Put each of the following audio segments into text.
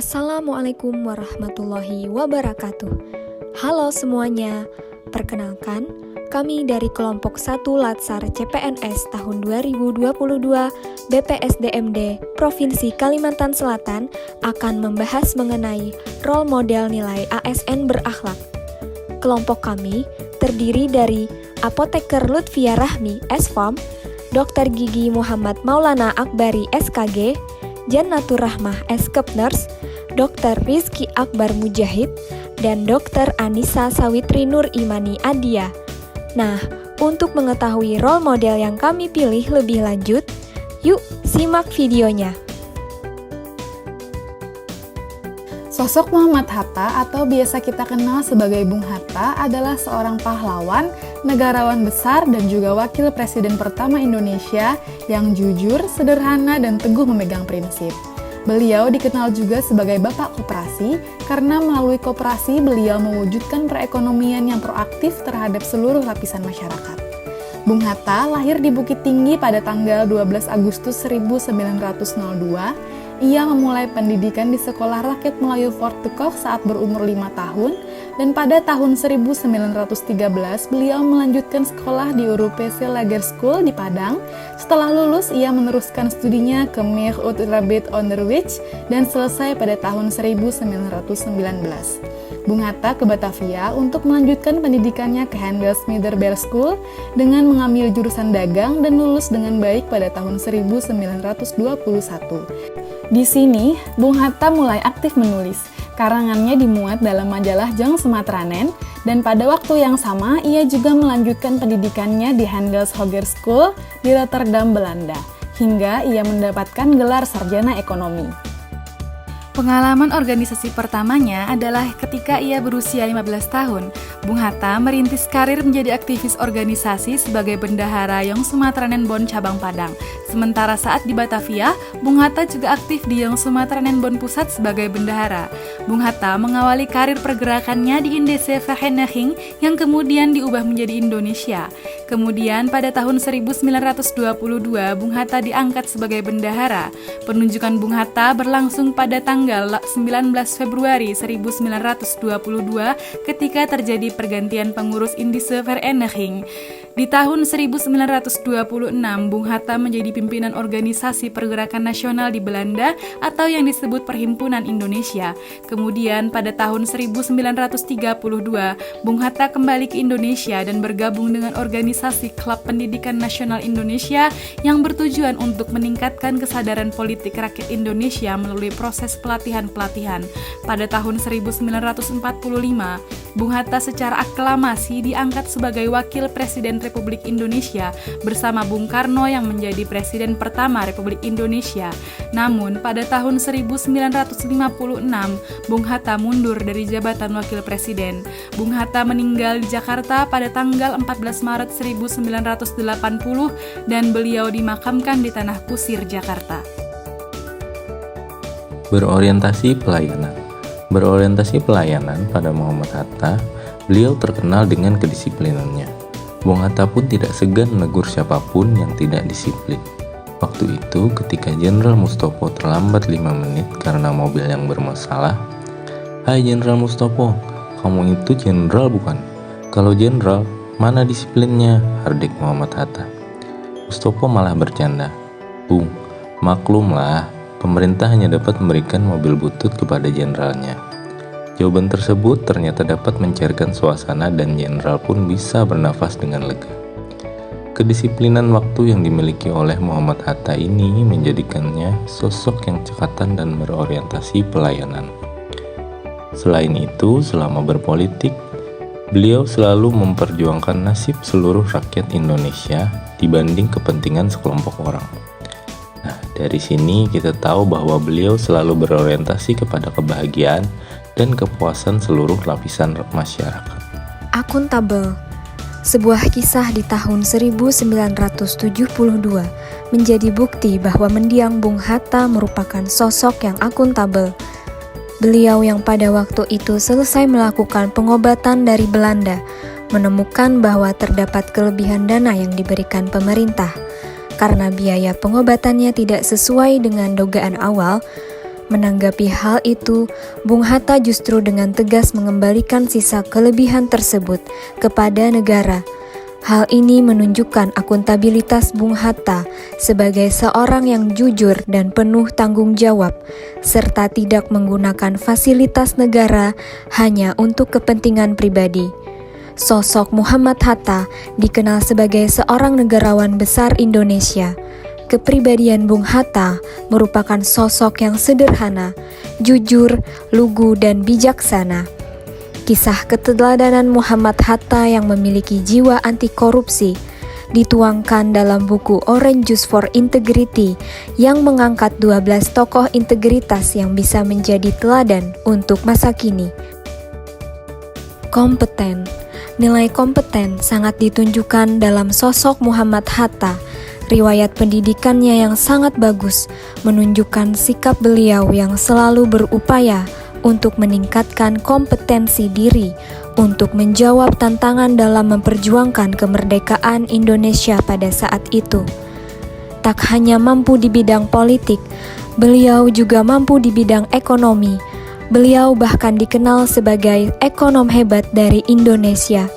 Assalamualaikum warahmatullahi wabarakatuh. Halo semuanya, perkenalkan, kami dari kelompok 1 Latsar CPNS tahun 2022 BPSDMD Provinsi Kalimantan Selatan akan membahas mengenai role model nilai ASN berakhlak. Kelompok kami terdiri dari Apoteker Lutfia Rahmi S.Farm, Dr. Gigi Muhammad Maulana Akbari SKG, Jannatur Rahmah S.Kep Nurse, Dr. Rizky Akbar Mujahid, dan Dr. Anissa Sawitri Nur Imani Adia. Nah, untuk mengetahui role model yang kami pilih lebih lanjut, yuk simak videonya. Sosok Muhammad Hatta atau biasa kita kenal sebagai Bung Hatta adalah seorang pahlawan, negarawan besar dan juga wakil presiden pertama Indonesia yang jujur, sederhana dan teguh memegang prinsip. Beliau dikenal juga sebagai Bapak Koperasi karena melalui koperasi beliau mewujudkan perekonomian yang proaktif terhadap seluruh lapisan masyarakat. Bung Hatta lahir di Bukit Tinggi pada tanggal 12 Agustus 1902. Ia memulai pendidikan di Sekolah Rakyat Melayu Fort de Kock saat berumur 5 tahun dan pada tahun 1913 beliau melanjutkan sekolah di UPC Lager School di Padang. Setelah lulus, ia meneruskan studinya ke Meer ut Rabbit Onderwijs dan selesai pada tahun 1919. Bung Hatta ke Batavia untuk melanjutkan pendidikannya ke Handelsmiddel School dengan mengambil jurusan dagang dan lulus dengan baik pada tahun 1921. Di sini, Bung Hatta mulai aktif menulis. Karangannya dimuat dalam majalah Jong Sumatranen, dan pada waktu yang sama ia juga melanjutkan pendidikannya di Handels Hogeschool di Rotterdam, Belanda, hingga ia mendapatkan gelar sarjana ekonomi. Pengalaman organisasi pertamanya adalah ketika ia berusia 15 tahun. Bung Hatta merintis karir menjadi aktivis organisasi sebagai bendahara Jong Sumatranen Bon Cabang Padang. Sementara saat di Batavia, Bung Hatta juga aktif di Jong Sumatranen Bon Pusat sebagai bendahara. Bung Hatta mengawali karir pergerakannya di Indische Vereniging yang kemudian diubah menjadi Indonesia. Kemudian pada tahun 1922, Bung Hatta diangkat sebagai bendahara. Penunjukan Bung Hatta berlangsung pada tanggal 19 Februari 1922 ketika terjadi pergantian pengurus Indische Vereniging. Di tahun 1926, Bung Hatta menjadi pimpinan organisasi pergerakan nasional di Belanda atau yang disebut Perhimpunan Indonesia. Kemudian pada tahun 1932, Bung Hatta kembali ke Indonesia dan bergabung dengan organisasi Klub Pendidikan Nasional Indonesia yang bertujuan untuk meningkatkan kesadaran politik rakyat Indonesia melalui proses pelatihan-pelatihan. Pada tahun 1945, Bung Hatta secara aklamasi diangkat sebagai Wakil Presiden Republik Indonesia bersama Bung Karno yang menjadi Presiden pertama Republik Indonesia. Namun, pada tahun 1956, Bung Hatta mundur dari jabatan Wakil Presiden. Bung Hatta meninggal di Jakarta pada tanggal 14 Maret 1980 dan beliau dimakamkan di Tanah Kusir, Jakarta. Berorientasi pelayanan. Berorientasi pelayanan pada Muhammad Hatta, beliau terkenal dengan kedisiplinannya. Bung Hatta pun tidak segan menegur siapapun yang tidak disiplin. Waktu itu ketika Jenderal Mustopo terlambat 5 menit karena mobil yang bermasalah. "Hai Jenderal Mustopo, kamu itu jenderal bukan? Kalau jenderal, mana disiplinnya?" hardik Muhammad Hatta. Mustopo malah bercanda, "Bung, maklumlah, pemerintah hanya dapat memberikan mobil butut kepada jenderalnya." Jawaban tersebut ternyata dapat mencairkan suasana dan jenderal pun bisa bernafas dengan lega. Kedisiplinan waktu yang dimiliki oleh Muhammad Hatta ini menjadikannya sosok yang cekatan dan berorientasi pelayanan. Selain itu, selama berpolitik, beliau selalu memperjuangkan nasib seluruh rakyat Indonesia dibanding kepentingan sekelompok orang. Nah, dari sini kita tahu bahwa beliau selalu berorientasi kepada kebahagiaan dan kepuasan seluruh lapisan masyarakat. Akuntabel. Sebuah kisah di tahun 1972 menjadi bukti bahwa mendiang Bung Hatta merupakan sosok yang akuntabel. Beliau yang pada waktu itu selesai melakukan pengobatan dari Belanda, menemukan bahwa terdapat kelebihan dana yang diberikan pemerintah. Karena biaya pengobatannya tidak sesuai dengan dugaan awal, Menanggapi hal itu, Bung Hatta justru dengan tegas mengembalikan sisa kelebihan tersebut kepada negara. Hal ini menunjukkan akuntabilitas Bung Hatta sebagai seorang yang jujur dan penuh tanggung jawab, serta tidak menggunakan fasilitas negara hanya untuk kepentingan pribadi. Sosok Muhammad Hatta dikenal sebagai seorang negarawan besar Indonesia. Kepribadian Bung Hatta merupakan sosok yang sederhana, jujur, lugu, dan bijaksana. Kisah keteladanan Muhammad Hatta yang memiliki jiwa anti korupsi dituangkan dalam buku Orange Juice for Integrity yang mengangkat 12 tokoh integritas yang bisa menjadi teladan untuk masa kini. Kompeten. Nilai kompeten sangat ditunjukkan dalam sosok Muhammad Hatta. Riwayat pendidikannya yang sangat bagus menunjukkan sikap beliau yang selalu berupaya untuk meningkatkan kompetensi diri untuk menjawab tantangan dalam memperjuangkan kemerdekaan Indonesia pada saat itu. Tak hanya mampu di bidang politik, beliau juga mampu di bidang ekonomi. Beliau bahkan dikenal sebagai ekonom hebat dari Indonesia.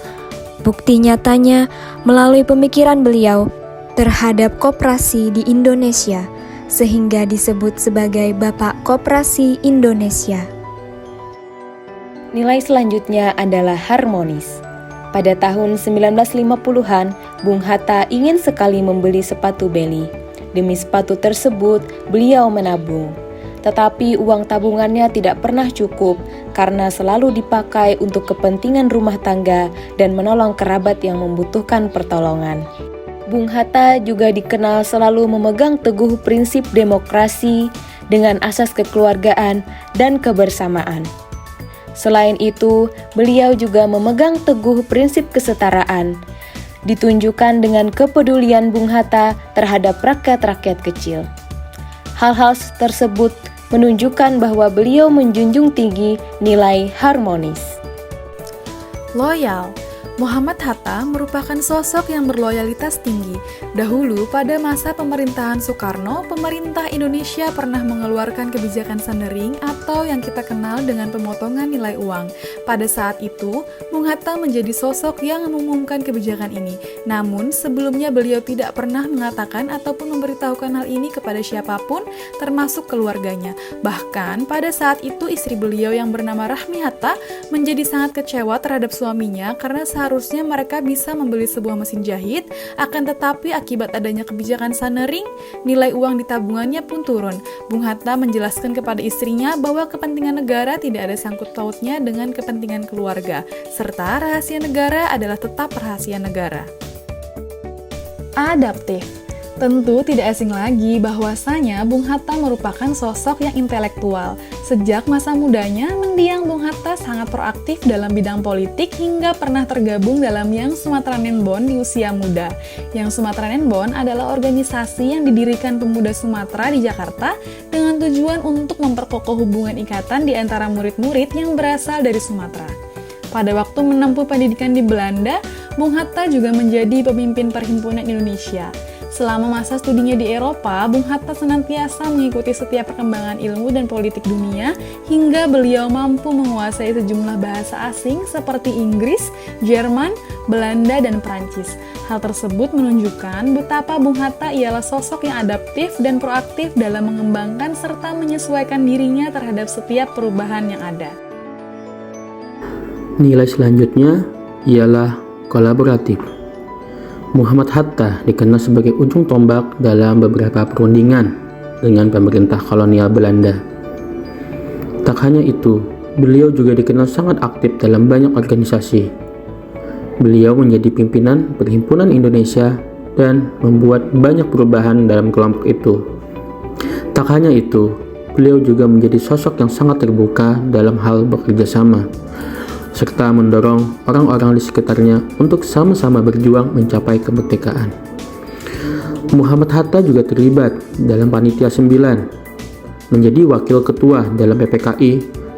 Bukti nyatanya melalui pemikiran beliau terhadap koperasi di Indonesia, sehingga disebut sebagai Bapak Koperasi Indonesia. Nilai selanjutnya adalah harmonis. Pada tahun 1950-an, Bung Hatta ingin sekali membeli sepatu Beli. Demi sepatu tersebut, beliau menabung. Tetapi uang tabungannya tidak pernah cukup karena selalu dipakai untuk kepentingan rumah tangga dan menolong kerabat yang membutuhkan pertolongan. Bung Hatta juga dikenal selalu memegang teguh prinsip demokrasi dengan asas kekeluargaan dan kebersamaan. Selain itu, beliau juga memegang teguh prinsip kesetaraan, ditunjukkan dengan kepedulian Bung Hatta terhadap rakyat-rakyat kecil. Hal-hal tersebut menunjukkan bahwa beliau menjunjung tinggi nilai harmonis. Loyal. Muhammad Hatta merupakan sosok yang berloyalitas tinggi. Dahulu, pada masa pemerintahan Soekarno, pemerintah Indonesia pernah mengeluarkan kebijakan Sandering atau yang kita kenal dengan pemotongan nilai uang. Pada saat itu, Bung Hatta menjadi sosok yang mengumumkan kebijakan ini. Namun, sebelumnya beliau tidak pernah mengatakan ataupun memberitahukan hal ini kepada siapapun, termasuk keluarganya. Bahkan, pada saat itu istri beliau yang bernama Rahmi Hatta menjadi sangat kecewa terhadap suaminya karena seharusnya mereka bisa membeli sebuah mesin jahit, akan tetapi akibat adanya kebijakan Sandering, nilai uang di tabungannya pun turun. Bung Hatta menjelaskan kepada istrinya bahwa kepentingan negara tidak ada sangkut pautnya dengan kepentingan keluarga, serta rahasia negara adalah tetap rahasia negara. Adaptif. Tentu tidak asing lagi bahwasanya Bung Hatta merupakan sosok yang intelektual. Sejak masa mudanya, mendiang Bung Hatta sangat proaktif dalam bidang politik hingga pernah tergabung dalam Young Sumatranen Bond di usia muda. Young Sumatranen Bond adalah organisasi yang didirikan pemuda Sumatera di Jakarta dengan tujuan untuk memperkokoh hubungan ikatan di antara murid-murid yang berasal dari Sumatera. Pada waktu menempuh pendidikan di Belanda, Bung Hatta juga menjadi pemimpin Perhimpunan Indonesia. Selama masa studinya di Eropa, Bung Hatta senantiasa mengikuti setiap perkembangan ilmu dan politik dunia hingga beliau mampu menguasai sejumlah bahasa asing seperti Inggris, Jerman, Belanda, dan Perancis. Hal tersebut menunjukkan betapa Bung Hatta ialah sosok yang adaptif dan proaktif dalam mengembangkan serta menyesuaikan dirinya terhadap setiap perubahan yang ada. Nilai selanjutnya ialah kolaboratif. Muhammad Hatta dikenal sebagai ujung tombak dalam beberapa perundingan dengan pemerintah kolonial Belanda. Tak hanya itu, beliau juga dikenal sangat aktif dalam banyak organisasi. Beliau menjadi pimpinan Perhimpunan Indonesia dan membuat banyak perubahan dalam kelompok itu. Tak hanya itu, beliau juga menjadi sosok yang sangat terbuka dalam hal bekerja sama, serta mendorong orang-orang di sekitarnya untuk sama-sama berjuang mencapai kemerdekaan. Muhammad Hatta juga terlibat dalam Panitia 9, menjadi wakil ketua dalam PPKI,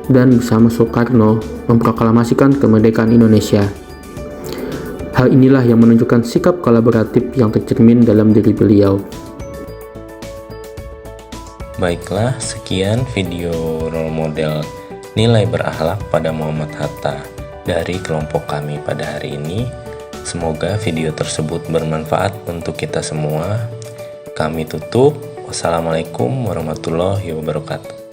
dan bersama Soekarno memproklamasikan kemerdekaan Indonesia. Hal inilah yang menunjukkan sikap kolaboratif yang tercermin dalam diri beliau. Baiklah, sekian video role model nilai berakhlak pada Muhammad Hatta dari kelompok kami pada hari ini. Semoga video tersebut bermanfaat untuk kita semua. Kami tutup. Wassalamualaikum warahmatullahi wabarakatuh.